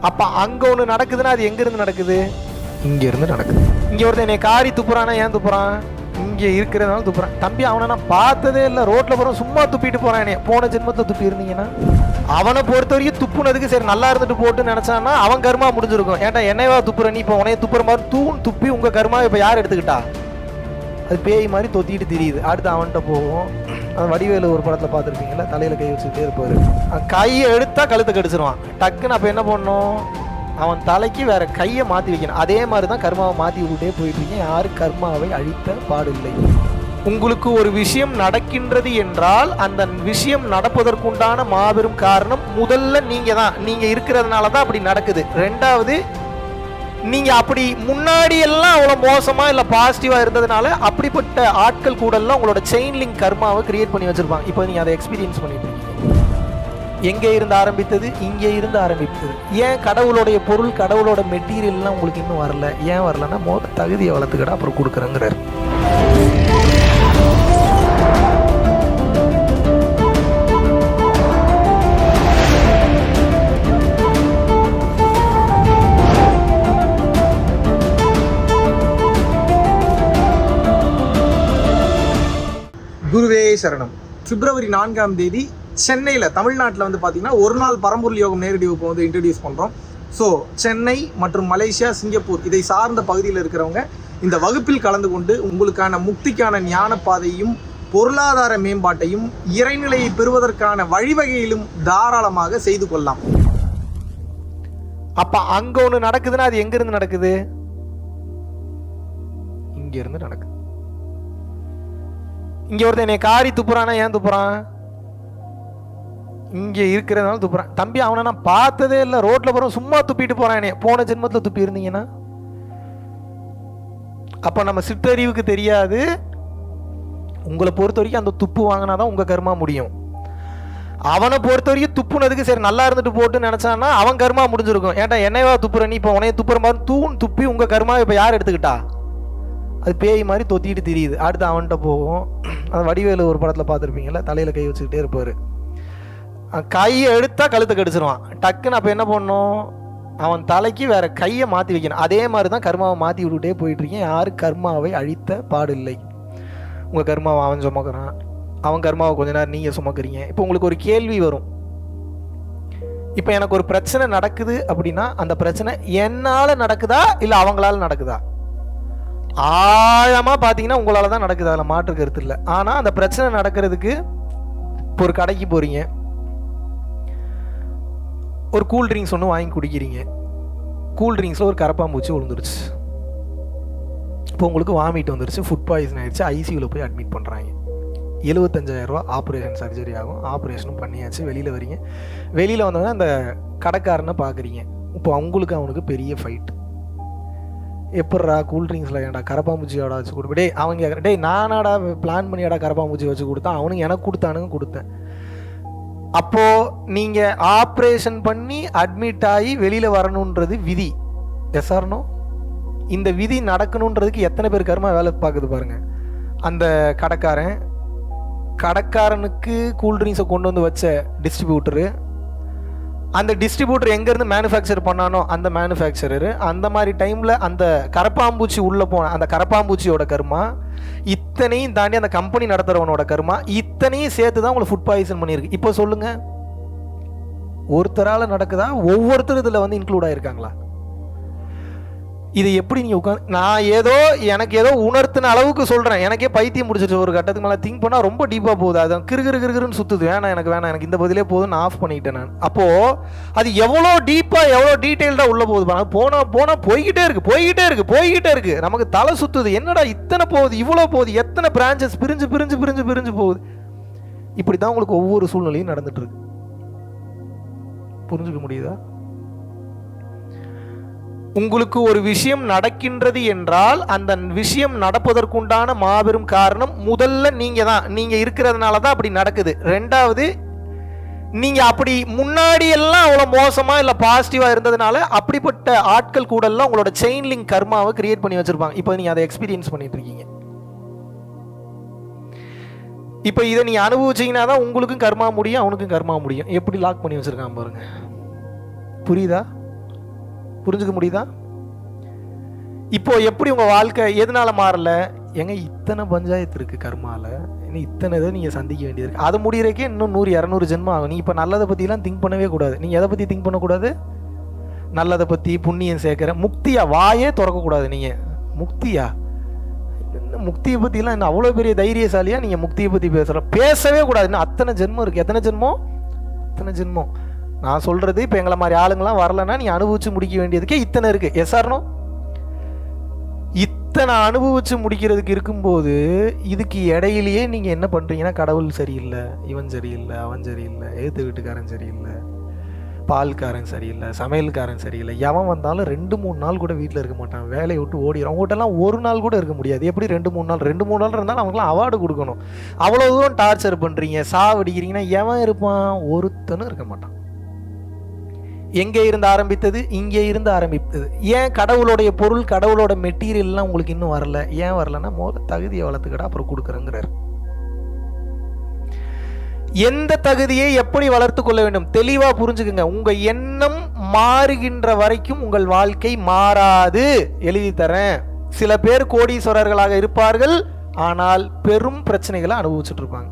அப்ப அங்க ஒண்ணு நடக்குதுன்னா அது எங்க இருந்து நடக்குது? இங்க இருந்து நடக்குது. இங்க ஒருத்தன் என்னை காரி துப்புறானா ஏன் துப்புறான்? இங்க இருக்கிறதுனால துப்புறான். தம்பி அவனை நான் பார்த்ததே இல்லை, ரோட்ல போறோம் சும்மா துப்பிட்டு போறான். என்னைய போன ஜென்மத்தை துப்பி இருந்தீங்கன்னா அவனை பொறுத்த வரைக்கும் துப்புனதுக்கு சரி நல்லா இருந்துட்டு போட்டு நினைச்சான்னா அவன் கர்மா முடிஞ்சிருக்கும். ஏன்டா என்னையவா துப்புற நீ? இப்போ உனைய துப்புற மாதிரி துப்பி உங்க கர்மா இப்ப யார் எடுத்துக்கிட்டா? அது பேய் மாதிரி தொத்திட்டு தெரியுது. அடுத்து அவன்கிட்ட போவோம். அந்த வடிவேலு ஒரு படத்துல பார்த்துருப்பீங்களா, தலையில கை வச்சுக்கிட்டே இருப்பாரு. கையை எடுத்தா கழுத்தை கடிச்சிருவான். டக்குன்னு அப்ப என்ன பண்ணணும்? அவன் தலைக்கு வேற கையை மாற்றி வைக்கணும். அதே மாதிரி தான் கர்மாவை மாற்றி விட்டுட்டே போயிட்டு இருக்கீங்க. யாரும் கர்மாவை அழித்த பாடில்லை. உங்களுக்கு ஒரு விஷயம் நடக்கின்றது என்றால் அந்த விஷயம் நடப்பதற்குண்டான மாபெரும் காரணம் முதல்ல நீங்க தான். நீங்க இருக்கிறதுனால தான் அப்படி நடக்குது. ரெண்டாவது, நீங்க அப்படி முன்னாடி எல்லாம் அவ்வளவு மோசமா இல்ல பாசிட்டிவா இருந்ததுனால அப்படிப்பட்ட ஆட்கள் கூட எல்லாம் உங்களோட செயின் லிங்க் கர்மாவை கிரியேட் பண்ணி வச்சிருப்பாங்க. இப்போ நீங்க அதை எக்ஸ்பீரியன்ஸ் பண்ணிட்டு இருக்கீங்க. எங்கே இருந்து ஆரம்பித்தது? இங்கே இருந்து ஆரம்பித்தது. ஏன் கடவுளுடைய பொருள், கடவுளோட மெட்டீரியல்லாம் உங்களுக்கு இன்னும் வரல? ஏன் வரலன்னா மொத தகுதியை வளர்த்துக்கிட அப்புறம் கொடுக்குறேங்கிறார். குருவே சரணம். பிப்ரவரி 4ஆம் தேதி சென்னையில், தமிழ்நாட்டில் வந்து பார்த்தீங்கன்னா ஒரு நாள் பரம்பொருள் யோகம் நேரடி வகுப்பு வந்து இன்ட்ரடியூஸ் பண்ணுறோம். ஸோ சென்னை மற்றும் மலேசியா, சிங்கப்பூர் இதை சார்ந்த பகுதியில் இருக்கிறவங்க இந்த வகுப்பில் கலந்து கொண்டு உங்களுக்கான முக்திக்கான ஞான பாதையும் பொருளாதார மேம்பாட்டையும் இறைநிலையை பெறுவதற்கான வழிவகையிலும் தாராளமாக செய்து கொள்ளலாம். அப்ப அங்க ஒண்ணு நடக்குதுன்னா அது எங்க இருந்து நடக்குது? இங்க இருந்து நடக்குது. இங்க ஒருத்தன் என்னை காரி துப்புறானா ஏன் துப்புறான்? இங்க இருக்கிறதுனால துப்புறான். தம்பி அவனை நான் பார்த்ததே இல்லை, ரோட்ல போறோம் சும்மா துப்பிட்டு போறான். என்னைய போன ஜென்மத்துல துப்பி இருந்தீங்கன்னா அப்ப நம்ம சிற்றறிவுக்கு தெரியாது. உங்களை பொறுத்த வரைக்கும் அந்த துப்பு வாங்கினாதான் உங்க கர்மா முடியும். அவனை பொறுத்த வரைக்கும் துப்புனதுக்கு சரி நல்லா இருந்துட்டு போட்டு நினைச்சான்னா அவன் கர்மா முடிஞ்சிருக்கும். ஏன்டா என்னையவா துப்புற நீ? இப்போ உனைய துப்புற மாதிரி துப்பி உங்க கர்மா இப்ப யார் எடுத்துக்கிட்டா? அது பேய் மாதிரி தொத்திட்டு தெரியுது. அடுத்து அவன்கிட்ட போவோம். அந்த வடிவேலு ஒரு படத்துல பார்த்துருப்பீங்களா, தலையில கை வச்சுக்கிட்டே இருப்பாரு. கையை எடுத்தா கழுத்தை கடிச்சிருவான். டக்குன்னு அப்ப என்ன பண்ணணும்? அவன் தலைக்கு வேற கையை மாற்றி வைக்கணும். அதே மாதிரி தான் கர்மாவை மாற்றி விட்டுட்டே போயிட்டு இருக்கேன். யாரும் கர்மாவை அழித்த பாடில்லை. உங்கள் கர்மாவை அவன் சுமக்கிறான், அவன் கர்மாவை கொஞ்ச நேரம் நீங்கள் சுமக்கிறீங்க. இப்போ உங்களுக்கு ஒரு கேள்வி வரும். இப்போ எனக்கு ஒரு பிரச்சனை நடக்குது அப்படின்னா அந்த பிரச்சனை என்னால் நடக்குதா இல்லை அவங்களால நடக்குதா? ஆழமாக பார்த்தீங்கன்னா உங்களால் தான் நடக்குது, அதில் மாற்று கருத்து இல்லை. ஆனால் அந்த பிரச்சனை நடக்கிறதுக்கு இப்போ ஒரு கடைக்கு போகிறீங்க, ஒரு கூல் ட்ரிங்க்ஸ் ஒன்று வாங்கி குடிக்கிறீங்க. கூல் ட்ரிங்க்ஸில் ஒரு கரப்பாம்பூச்சி விழுந்துருச்சு. இப்போ உங்களுக்கு வாமிட் வந்துருச்சு, ஃபுட் பாய்சன் ஆயிடுச்சு, ஐசியூவில் போய் அட்மிட் பண்ணுறாங்க. 75,000 ரூபா ஆப்ரேஷன் சர்ஜரி ஆகும். ஆப்ரேஷனும் பண்ணியாச்சு, வெளியில் வரீங்க. வெளியில் வந்தோடனே அந்த கடைக்காரனை பார்க்குறீங்க. இப்போ அவனுக்கு பெரிய ஃபைட். எப்பட்றா கூல் ட்ரிங்க்ஸில் ஏன்டா கரப்பாம்பூச்சியோட வச்சு கொடுப்பேன்? டே அவங்க கேட்குறேன், டே நானாடா பிளான் பண்ணியாடா கரப்பாம்பூச்சி வச்சு கொடுத்தான், அவனுக்கு எனக்கு கொடுத்தேன். அப்போது நீங்கள் ஆப்ரேஷன் பண்ணி அட்மிட் ஆகி வெளியில் வரணுன்றது விதி. Yes or no? இந்த விதி நடக்கணுன்றதுக்கு எத்தனை பேர் கர்மா வேலை பார்க்குது பாருங்கள். அந்த கடைக்காரனுக்கு கூல்ட்ரிங்க்ஸை கொண்டு வந்து வச்ச டிஸ்ட்ரிபியூட்டரு, அந்த டிஸ்ட்ரிபியூட்டர் எங்கேருந்து மேனுஃபேக்சர் பண்ணானோ அந்த மேனுஃபேக்சரரு, அந்த மாதிரி டைமில் அந்த கரப்பாம்பூச்சி உள்ளே போன அந்த கரப்பாம்பூச்சியோட கர்மா, இத்தனையும் தாண்டி அந்த கம்பெனி நடத்துகிறவனோட கர்மா, இத்தனையும் சேர்த்து தான் உங்களை ஃபுட் பாய்சன் பண்ணியிருக்கு. இப்போ சொல்லுங்கள், ஒருத்தரால் நடக்குதா? ஒவ்வொருத்தரும் இதில் வந்து இன்க்ளூட் ஆகிருக்காங்களா? இது எப்படி நீங்கள் நான் எனக்கு ஏதோ உணர்த்தின அளவுக்கு சொல்கிறேன். எனக்கே பைத்தியம் முடிச்சிச்சு. ஒரு கட்டத்துக்கு மேலே திங்க் பண்ணால் ரொம்ப டீப்பாக போகுது. அது கிருகிருன்னு சுற்றுது. வேணாம் எனக்கு இந்த பதிலே போதும், ஆஃப் பண்ணிக்கிட்டேன் நான். அப்போது அது எவ்வளோ டீப்பாக எவ்வளோ டீட்டெயில்டாக உள்ளே போகுது. போனால் போய்கிட்டே இருக்குது. நமக்கு தலை சுற்றுது. என்னடா இத்தனை போகுது, இவ்வளோ போகுது, எத்தனை பிரான்ச்சஸ் பிரிஞ்சு போகுது. இப்படி தான் உங்களுக்கு ஒவ்வொரு சூழ்நிலையும் நடந்துட்டு இருக்கு. புரிஞ்சுக்க முடியுதா? உங்களுக்கு ஒரு விஷயம் நடக்கின்றது என்றால் அந்த விஷயம் நடப்பதற்குண்டான மாபெரும் காரணம் முதல்ல நீங்க தான். நீங்க இருக்கிறதுனால தான் அப்படி நடக்குது. ரெண்டாவது, நீங்க அப்படி முன்னாடி எல்லாம் அவ்வளவு மோசமா இல்ல பாசிட்டிவா இருந்ததுனால அப்படிப்பட்ட ஆட்கள் கூட எல்லாம் உங்களோட செயின் லிங்க் கர்மாவை கிரியேட் பண்ணி வச்சிருப்பாங்க. இப்போ நீங்க அதை எக்ஸ்பீரியன்ஸ் பண்ணிட்டு இருக்கீங்க. இப்போ இதை நீங்க அனுபவிச்சீங்கன்னா தான் உங்களுக்கும் கர்மா முடியும், அவனுக்கும் கர்மா முடியும். எப்படி லாக் பண்ணி வச்சிருக்கான் பாருங்க. புரியுதா? புரிஞ்சுக்க முடியுதா? இப்போ எப்படி உங்க வாழ்க்கை எதனால மாறல? ஏங்க இத்தனை பஞ்சாயத்து இருக்கு கர்மால, இன்னும் இத்தனை இதை நீங்க சந்திக்க வேண்டியது இருக்கு. அது முடியறக்கே இன்னும் 100-200 ஜென்மம் ஆகும். நீ இப்ப நல்லதை பத்திலாம் திங்க் பண்ணவே கூடாது. நீங்க எதை பத்தி திங்க் பண்ணக்கூடாது? நல்லதை பத்தி, புண்ணியம் சேர்க்கிற முக்தியா, வாயே திறக்க கூடாது. நீங்க முக்தியா, முக்தியை பத்திலாம் என்ன அவ்வளோ பெரிய தைரியசாலியா நீங்க முக்தியை பத்தி பேசவே கூடாது. இன்னும் அத்தனை ஜென்மம் இருக்கு. எத்தனை ஜென்மம்? அத்தனை ஜென்மம். நான் சொல்றது இப்போ எங்களை மாதிரி ஆளுங்களாம் வரலன்னா நீ அனுபவிச்சு முடிக்க வேண்டியதுக்கே இத்தனை இருக்கு. எஸ்ஆர்னோ? இத்தனை அனுபவிச்சு முடிக்கிறதுக்கு இருக்கும்போது இதுக்கு இடையிலேயே நீங்க என்ன பண்றீங்கன்னா, கடவுள் சரியில்லை, இவன் சரியில்லை, அவன் சரியில்லை, எழுத்து வீட்டுக்காரன் சரியில்லை, பால்காரன் சரியில்லை, சமையல்காரன் சரியில்லை. எவன் வந்தாலும் 2-3 நாள் கூட வீட்டில் இருக்க மாட்டான், வேலையை விட்டு ஓடிடும். அவங்ககிட்டலாம் ஒரு நாள் கூட இருக்க முடியாது. எப்படி 2-3 நாள்? 2-3 நாள் இருந்தாலும் அவங்களுக்குலாம் அவார்டு கொடுக்கணும். அவ்வளோ தூரம் டார்ச்சர் பண்ணுறீங்க, சாவடிக்கிறீங்கன்னா எவன் இருப்பான்? ஒருத்தனும் இருக்க மாட்டான். எங்கே இருந்து ஆரம்பித்தது? இங்கே இருந்து ஆரம்பித்தது. ஏன்? கடவுளுடைய பொருள், கடவுளோட மெட்டீரியல்லாம் உங்களுக்கு இன்னும் வரல. ஏன் வரலன்னா, முதல்ல தகுதியை வளர்த்துக்கிட்டா அப்புறம் கொடுக்குறேங்கிறார். எந்த தகுதியை எப்படி வளர்த்து கொள்ள வேண்டும் தெளிவா புரிஞ்சுக்குங்க. உங்க எண்ணம் மாறுகின்ற வரைக்கும் உங்கள் வாழ்க்கை மாறாது. எழுதி தரேன். சில பேர் கோடீஸ்வரர்களாக இருப்பார்கள், ஆனால் பெரும் பிரச்சனைகளை அனுபவிச்சுட்டு இருப்பாங்க.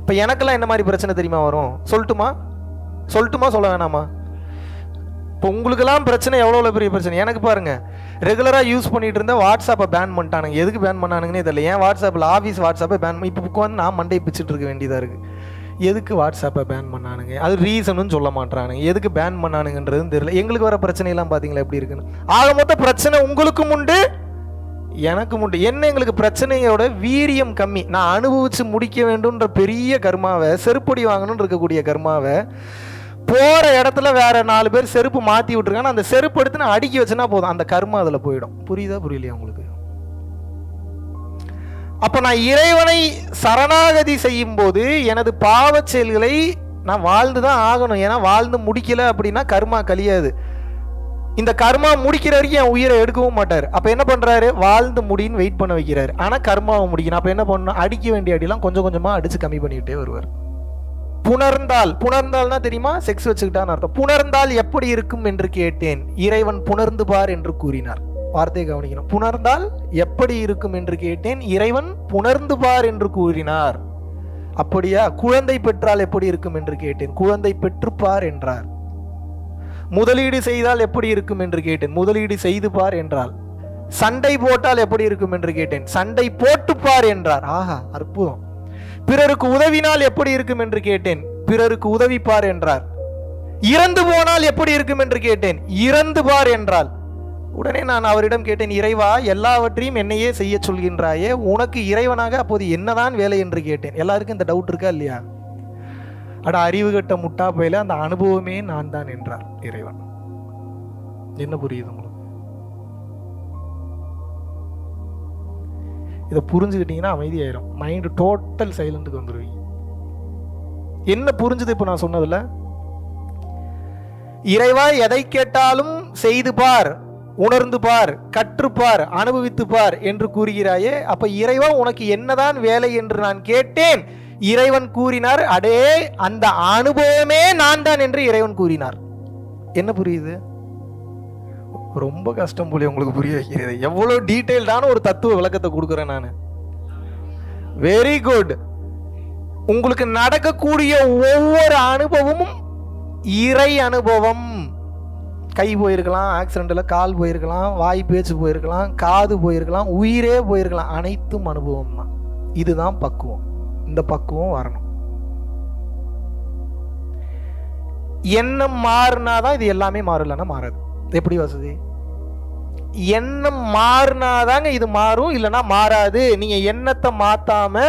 இப்ப எனக்கெல்லாம் என்ன மாதிரி பிரச்சனை தெரியுமா வரும்? சொல்லட்டுமா? சொல்ல வேணாமா? இப்போ உங்களுக்கெல்லாம் பிரச்சனை எவ்வளோ பெரிய பிரச்சனை. எனக்கு பாருங்க, ரெகுலராக யூஸ் பண்ணிட்டு இருந்த வாட்ஸ்அப்பை பேன் பண்ணிட்டானுங்க. எதுக்கு பேன் பண்ணானுங்கன்னே தெரியல. ஏன் வாட்ஸ்அப்பில் ஆஃபீஸ் வாட்ஸ்அப்பை பேன் இப்போ உட்காந்து நான் மண்டை பிச்சுட்டு இருக்க வேண்டியதாக இருக்குது. எதுக்கு வாட்ஸ்அப்பை பேன் பண்ணானுங்க? அது ரீசனும் சொல்ல மாட்டானுங்க. எதுக்கு பேன் பண்ணானுங்கன்றதும் தெரியல. எங்களுக்கு வர பிரச்சனையெல்லாம் பார்த்தீங்களா எப்படி இருக்குன்னு. ஆக மொத்த பிரச்சனை உங்களுக்கும் உண்டு, எனக்கும் உண்டு. என்ன எங்களுக்கு பிரச்சனையோட வீரியம் கம்மி. நான் அனுபவிச்சு முடிக்க வேண்டும்ன்ற பெரிய கர்மாவை, செருப்படி வாங்கணும்னு இருக்கக்கூடிய கர்மாவை, போற இடத்துல வேற 4 பேர் செருப்பு மாத்தி விட்டுருக்காங்க, அந்த செருப்பு எடுத்து நான் அடுக்கி வச்சேன்னா போதும், அந்த கர்மா அதுல போயிடும். புரியுதா புரியலையா உங்களுக்கு? அப்ப நான் இறைவனை சரணாகதி செய்யும் போது எனது பாவ செயல்களை நான் வாழ்ந்துதான் ஆகணும். ஏன்னா வாழ்ந்து முடிக்கல அப்படின்னா கர்மா கழியாது. இந்த கர்மா முடிக்கிற வரைக்கும் என் உயிரை எடுக்கவும் மாட்டார். அப்ப என்ன பண்றாரு? வாழ்ந்து முடின்னு வெயிட் பண்ண வைக்கிறாரு. ஆனா கர்மாவை முடிக்கணும். அப்ப என்ன பண்ணணும்? அடிக்க வேண்டிய அடியெல்லாம் கொஞ்சம் கொஞ்சமா அடிச்சு கம்மி பண்ணிக்கிட்டே வருவார். புணர்ந்தால்னா தெரியுமா? செக்ஸ் வச்சுக்கிட்டான்னு அர்த்தம். புணர்ந்தால் எப்படி இருக்கும் என்று கேட்டேன், இறைவன் புணர்ந்து பார் என்று கூறினார். வார்த்தையை கவனிக்கணும். புணர்ந்தால் எப்படி இருக்கும் என்று கேட்டேன், இறைவன் புணர்ந்து பார் என்று கூறினார். அப்படியா? குழந்தை பெற்றால் எப்படி இருக்கும் என்று கேட்டேன், குழந்தை பெற்றுப்பார் என்றார். முதலீடு செய்தால் எப்படி இருக்கும் என்று கேட்டேன், முதலீடு செய்து பார் என்றார். சண்டை போட்டால் எப்படி இருக்கும் என்று கேட்டேன், சண்டை போட்டுப்பார் என்றார். ஆஹா, அற்புதம். பிறருக்கு உதவினால் எப்படி இருக்கும் என்று கேட்டேன், பிறருக்கு உதவிப்பார் என்றார். இறந்து போனால் எப்படி இருக்கும் என்று கேட்டேன், இறந்து பார் என்றால். உடனே நான் அவரிடம் கேட்டேன், இறைவா, எல்லாவற்றையும் என்னையே செய்ய சொல்கின்றாயே, உனக்கு இறைவனாக அப்போது என்னதான் வேலை என்று கேட்டேன். எல்லாருக்கும் இந்த டவுட் இருக்கா இல்லையா? அட அறிவு கட்ட முட்டா போயில, அந்த அனுபவமே நான் தான் என்றார் இறைவன். என்ன புரியுது உங்களுக்கு? இதை புரிஞ்சுக்கிட்டீங்கன்னா அமைதியாயிரும். மைண்ட் டோட்டல் சைலண்ட்டுக்கு வந்துருவீங்க. என்ன புரிஞ்சுது இப்போ நான் சொன்னதுல? இறைவா, எதை கேட்டாலும் செய்து பார், உணர்ந்து பார், கற்றுப்பார், அனுபவித்து பார் என்று கூறுகிறாயே. அப்ப இறைவா, உனக்கு என்னதான் வேலை என்று நான் கேட்டேன். இறைவன் கூறினார், அடே அந்த அனுபவமே நான் தான் என்று இறைவன் கூறினார். என்ன புரியுது? ரொம்ப கஷ்டம் போல உங்களுக்கு புரிய வைக்கிறது. எவ்வளவு டீடைல்டான ஒரு தத்துவ விளக்கத்தை கொடுக்குறேன் நான். Very good. உங்களுக்கு நடக்கக்கூடிய ஒவ்வொரு அனுபவமும் இறை அனுபவம். கை போயிருக்கலாம், ஆக்சிடென்ட்ல கால் போயிருக்கலாம், வாய் பேச்சு போயிருக்கலாம், காது போயிருக்கலாம், உயிரே போயிருக்கலாம். அனைத்தும் அனுபவம் தான். இதுதான் பக்குவம். இந்த பக்குவம் வரணும். எண்ணம் மாறினாதான் இது எல்லாமே மாறலன்னா மாறாது. எப்படி வசதி? எண்ணம் மாறினாதாங்க இது மாறும், இல்லைன்னா மாறாது. நீங்க எண்ணத்தை மாத்தாம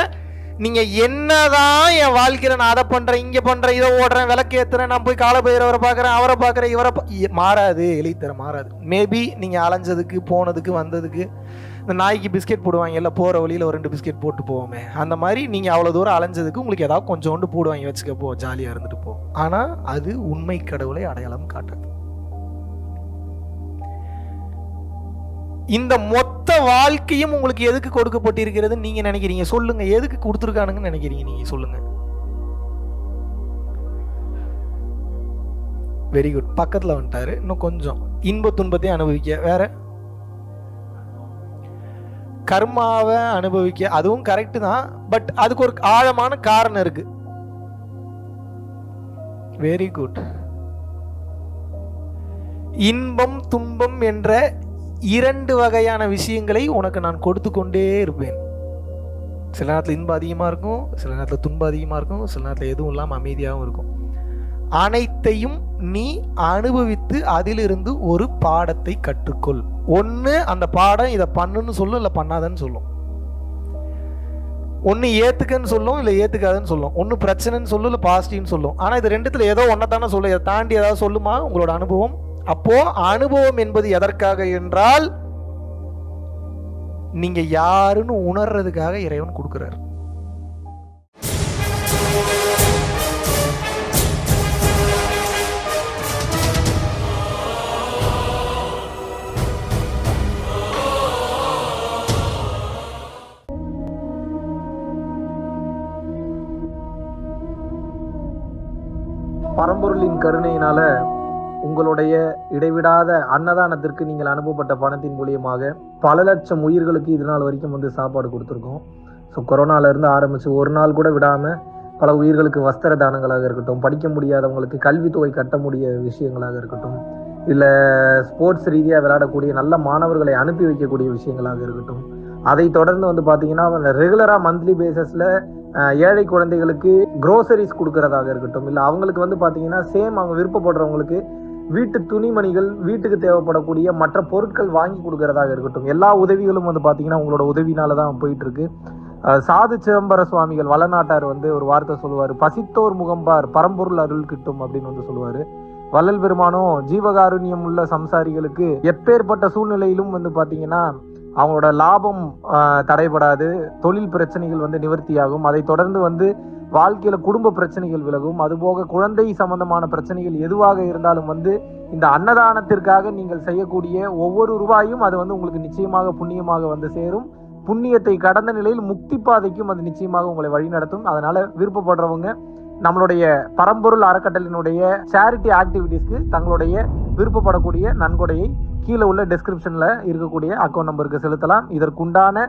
நீங்க என்னதான் என் வாழ்க்கையில நான் அதை பண்றேன், இங்க பண்றேன், இதை ஓடுறேன், விளக்கு ஏத்துறேன், நான் போய் கால பயிரவரை பாக்குறேன், அவரை பாக்குறேன், இவரை மாறாது. எழுதித்தர மாறாது. மேபி நீங்க அலைஞ்சதுக்கு, போனதுக்கு, வந்ததுக்கு, இந்த நாய்க்கு பிஸ்கெட் போடுவாங்க இல்லை, போற வழியில ஒரு 2 பிஸ்கெட் போட்டு போவோமே, அந்த மாதிரி நீங்க அவ்வளவு தூரம் அலைஞ்சதுக்கு உங்களுக்கு ஏதாவது கொஞ்சோண்டு போடுவாங்க, வச்சுக்க போ, ஜாலியா இருந்துட்டு போ. ஆனா அது உண்மை கடவுளை அடையாளம் காட்டாது. இந்த மொத்த வாழ்க்கையும் உங்களுக்கு எதுக்கு கொடுக்கப்பட்டிருக்கிறது நீங்க நினைக்கிறீங்க? சொல்லுங்க. எதுக்கு கொடுத்துருக்கானுங்கன்னு நினைக்கிறீங்க நீங்க? சொல்லுங்க. Very good. பக்கத்துல வந்துட்டாரு. இன்னும் கொஞ்சம். இன்ப துன்பத்தை அனுபவிக்க. வேற கர்மாவை அனுபவிக்க, அதுவும் கரெக்டு தான். பட் அதுக்கு ஒரு ஆழமான காரணம் இருக்கு. Very good. இன்பம் துன்பம் என்ற 2 வகையான விஷயங்களை உனக்கு நான் கொடுத்து கொண்டே இருப்பேன். சில நேரத்தில் இன்பம் அதிகமாக இருக்கும், சில நேரத்தில் துன்பம் அதிகமாக இருக்கும், சில நேரத்தில் எதுவும் இல்லாமல் அமைதியாகவும் இருக்கும். அனைத்தையும் நீ அனுபவித்து அதிலிருந்து ஒரு பாடத்தை கற்றுக்கொள். ஒன்று அந்த பாடம் இதை பண்ணுன்னு சொல்லும், இல்லை பண்ணாதன்னு சொல்லும். ஒன்று ஏற்றுக்கன்னு சொல்லும், இல்லை ஏற்றுக்காதுன்னு சொல்லும். ஒன்று பிரச்சனைன்னு சொல்லும், இல்லை பாசிட்டிவ்னு சொல்லும். ஆனால் இது ரெண்டுத்தில் ஏதோ ஒன்றை தானே சொல்லும். இதை தாண்டி ஏதாவது சொல்லுமா உங்களோட அனுபவம்? அப்போ அனுபவம் என்பது எதற்காக என்றால் நீங்க யாருன்னு உணர்றதுக்காக இறைவன் கொடுக்கிறார். பரம்பொருளின் கருணையினால உங்களுடைய இடைவிடாத அன்னதானத்திற்கு நீங்கள் அனுப்பப்பட்ட பணத்தின் மூலியமாக பல லட்சம் உயிர்களுக்கு இது நாள் வரைக்கும் சாப்பாடு கொடுத்துருக்கோம். ஸோ கொரோனாலேருந்து ஆரம்பித்து ஒரு நாள் கூட விடாமல் பல உயிர்களுக்கு வஸ்திர தானங்களாக இருக்கட்டும், படிக்க முடியாதவங்களுக்கு கல்வித்தொகை கட்ட முடிய விஷயங்களாக இருக்கட்டும், இல்லை ஸ்போர்ட்ஸ் ரீதியாக விளையாடக்கூடிய நல்ல மாணவர்களை அனுப்பி வைக்கக்கூடிய விஷயங்களாக இருக்கட்டும், அதை தொடர்ந்து பார்த்தீங்கன்னா ரெகுலராக மந்த்லி பேசிஸில் ஏழை குழந்தைகளுக்கு க்ரோசரிஸ் கொடுக்கறதாக இருக்கட்டும், இல்லை அவங்களுக்கு பார்த்தீங்கன்னா சேம் அவங்க விருப்பப்படுறவங்களுக்கு வீட்டு துணிமணிகள், வீட்டுக்கு தேவைப்படக்கூடிய மற்ற பொருட்கள் வாங்கி கொடுக்கறதாக இருக்கட்டும், எல்லா உதவிகளும் பார்த்தீங்கன்னா உங்களோட உதவினால தான் போயிட்டு இருக்கு. சாது சிதம்பர சுவாமிகள் வளநாட்டார் ஒரு வார்த்தை சொல்லுவார், பசித்தோர் முகம்பார் பரம்பொருள் அருள் கிட்டும் அப்படின்னு சொல்லுவார். வள்ளல் பெருமானும் ஜீவகாருண்யம் உள்ள சம்சாரிகளுக்கு எப்பேற்பட்ட சூழ்நிலையிலும் பார்த்தீங்கன்னா அவங்களோட லாபம் தடைபடாது, தொழில் பிரச்சனைகள் நிவர்த்தியாகும், அதை தொடர்ந்து வாழ்க்கையில குடும்ப பிரச்சனைகள் விலகும், அதுபோக குழந்தை சம்பந்தமான பிரச்சனைகள் எதுவாக இருந்தாலும் இந்த அன்னதானத்திற்காக நீங்கள் செய்யக்கூடிய ஒவ்வொரு ரூபாயும் அது உங்களுக்கு நிச்சயமாக புண்ணியமாக சேரும். புண்ணியத்தை கடந்த நிலையில் முக்தி பாதைக்கும் அது நிச்சயமாக உங்களை வழி நடத்தும். அதனால விருப்பப்படுறவங்க நம்மளுடைய பரம்பொருள் அறக்கட்டளையினுடைய சேரிட்டி ஆக்டிவிட்டீஸ்க்கு தங்களுடைய விருப்பப்படக்கூடிய நன்கொடையை கீழே உள்ள டெஸ்கிரிப்ஷன்ல இருக்கக்கூடிய அக்கௌண்ட் நம்பருக்கு செலுத்தலாம். இதற்குண்டான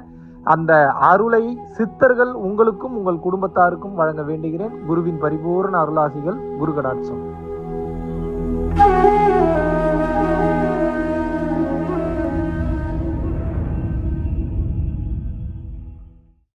அந்த அருளை சித்தர்கள் உங்களுக்கும் உங்கள் குடும்பத்தாருக்கும் வழங்க வேண்டுகிறேன். குருவின் பரிபூர்ண அருளாசிகள். குரு கடாட்சம்.